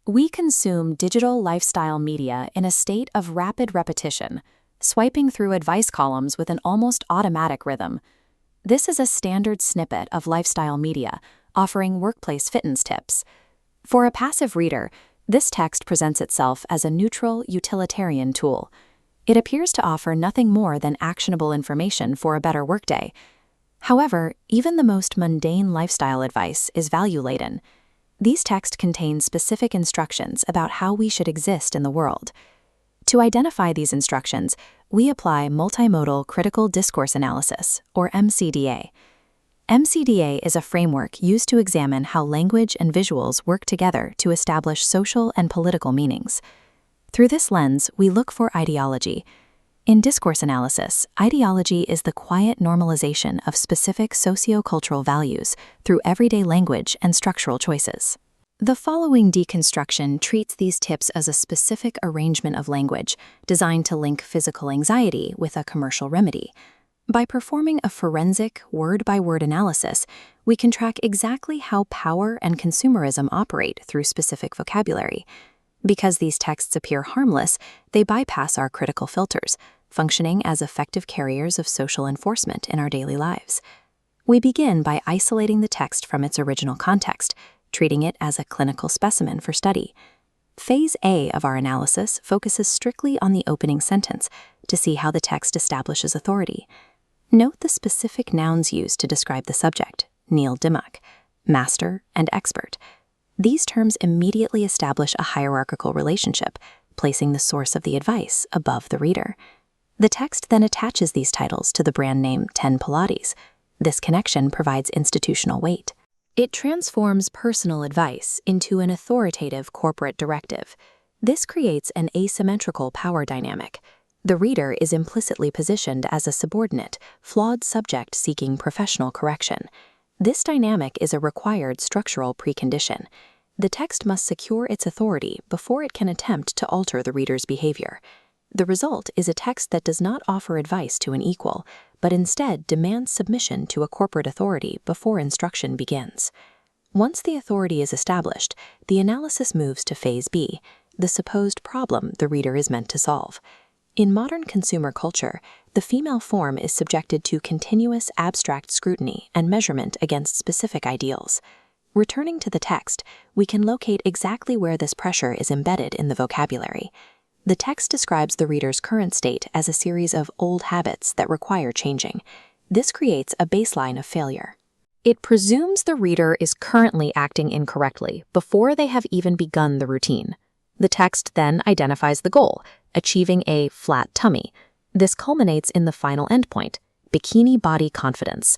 We consume digital lifestyle media in a state of rapid repetition, swiping through advice columns with an almost automatic rhythm. This is a standard snippet of lifestyle media, offering workplace fitness tips. For a passive reader, this text presents itself as a neutral, utilitarian tool. It appears to offer nothing more than actionable information for a better workday. However, even the most mundane lifestyle advice is value-laden. These texts contain specific instructions about how we should exist in the world. To identify these instructions, we apply multimodal critical discourse analysis, or MCDA. MCDA is a framework used to examine how language and visuals work together to establish social and political meanings. Through this lens, we look for ideology. In discourse analysis, ideology is the quiet normalization of specific sociocultural values through everyday language and structural choices. The following deconstruction treats these tips as a specific arrangement of language designed to link physical anxiety with a commercial remedy. By performing a forensic, word-by-word analysis, we can track exactly how power and consumerism operate through specific vocabulary. Because these texts appear harmless, they bypass our critical filters, functioning as effective carriers of social enforcement in our daily lives. We begin by isolating the text from its original context, treating it as a clinical specimen for study. Phase A of our analysis focuses strictly on the opening sentence to see how the text establishes authority. Note the specific nouns used to describe the subject, Neil Dimmock, master, and expert. These terms immediately establish a hierarchical relationship, placing the source of the advice above the reader. The text then attaches these titles to the brand name 10 Pilates. This connection provides institutional weight. It transforms personal advice into an authoritative corporate directive. This creates an asymmetrical power dynamic. The reader is implicitly positioned as a subordinate, flawed subject seeking professional correction. This dynamic is a required structural precondition. The text must secure its authority before it can attempt to alter the reader's behavior. The result is a text that does not offer advice to an equal, but instead demands submission to a corporate authority before instruction begins. Once the authority is established, the analysis moves to Phase B, the supposed problem the reader is meant to solve. In modern consumer culture, the female form is subjected to continuous abstract scrutiny and measurement against specific ideals. Returning to the text, we can locate exactly where this pressure is embedded in the vocabulary. The text describes the reader's current state as a series of old habits that require changing. This creates a baseline of failure. It presumes the reader is currently acting incorrectly before they have even begun the routine. The text then identifies the goal, achieving a flat tummy. This culminates in the final endpoint, bikini body confidence.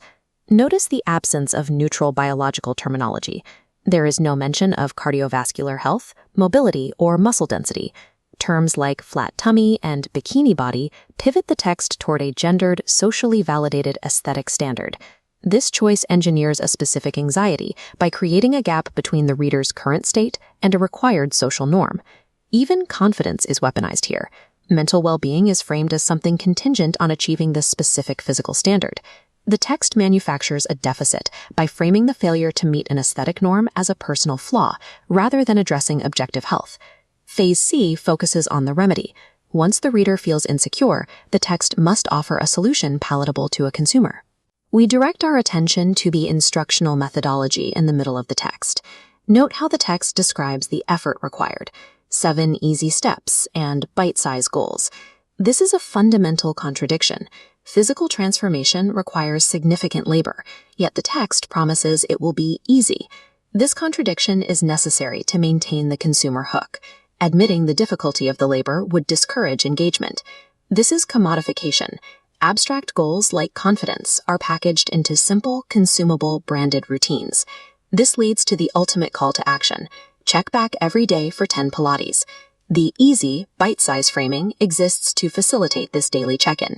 Notice the absence of neutral biological terminology. There is no mention of cardiovascular health, mobility, or muscle density. Terms like flat tummy and bikini body pivot the text toward a gendered, socially validated aesthetic standard. This choice engineers a specific anxiety by creating a gap between the reader's current state and a required social norm. Even confidence is weaponized here. Mental well-being is framed as something contingent on achieving this specific physical standard. The text manufactures a deficit by framing the failure to meet an aesthetic norm as a personal flaw, rather than addressing objective health. Phase C focuses on the remedy. Once the reader feels insecure, the text must offer a solution palatable to a consumer. We direct our attention to the instructional methodology in the middle of the text. Note how the text describes the effort required, 7 easy steps, and bite-sized goals. This is a fundamental contradiction. Physical transformation requires significant labor, yet the text promises it will be easy. This contradiction is necessary to maintain the consumer hook. Admitting the difficulty of the labor would discourage engagement. This is commodification. Abstract goals like confidence are packaged into simple, consumable, branded routines. This leads to the ultimate call to action. Check back every day for 10 Pilates. The easy, bite-size framing exists to facilitate this daily check-in.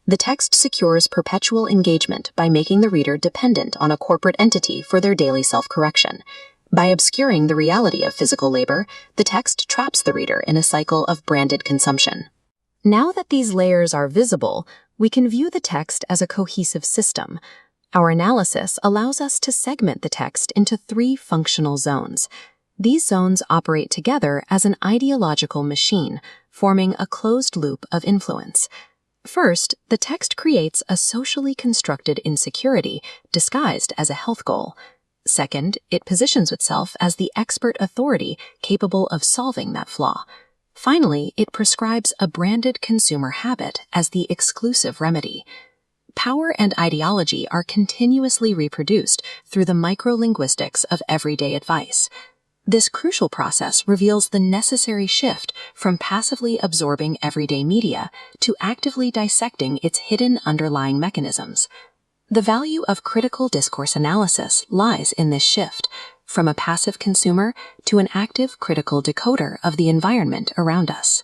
The text secures perpetual engagement by making the reader dependent on a corporate entity for their daily self-correction. By obscuring the reality of physical labor, the text traps the reader in a cycle of branded consumption. Now that these layers are visible, we can view the text as a cohesive system. Our analysis allows us to segment the text into 3 functional zones. These zones operate together as an ideological machine, forming a closed loop of influence. First, the text creates a socially constructed insecurity disguised as a health goal. Second, it positions itself as the expert authority capable of solving that flaw. Finally, it prescribes a branded consumer habit as the exclusive remedy. Power and ideology are continuously reproduced through the microlinguistics of everyday advice. This crucial process reveals the necessary shift from passively absorbing everyday media to actively dissecting its hidden underlying mechanisms. The value of critical discourse analysis lies in this shift, from a passive consumer to an active critical decoder of the environment around us.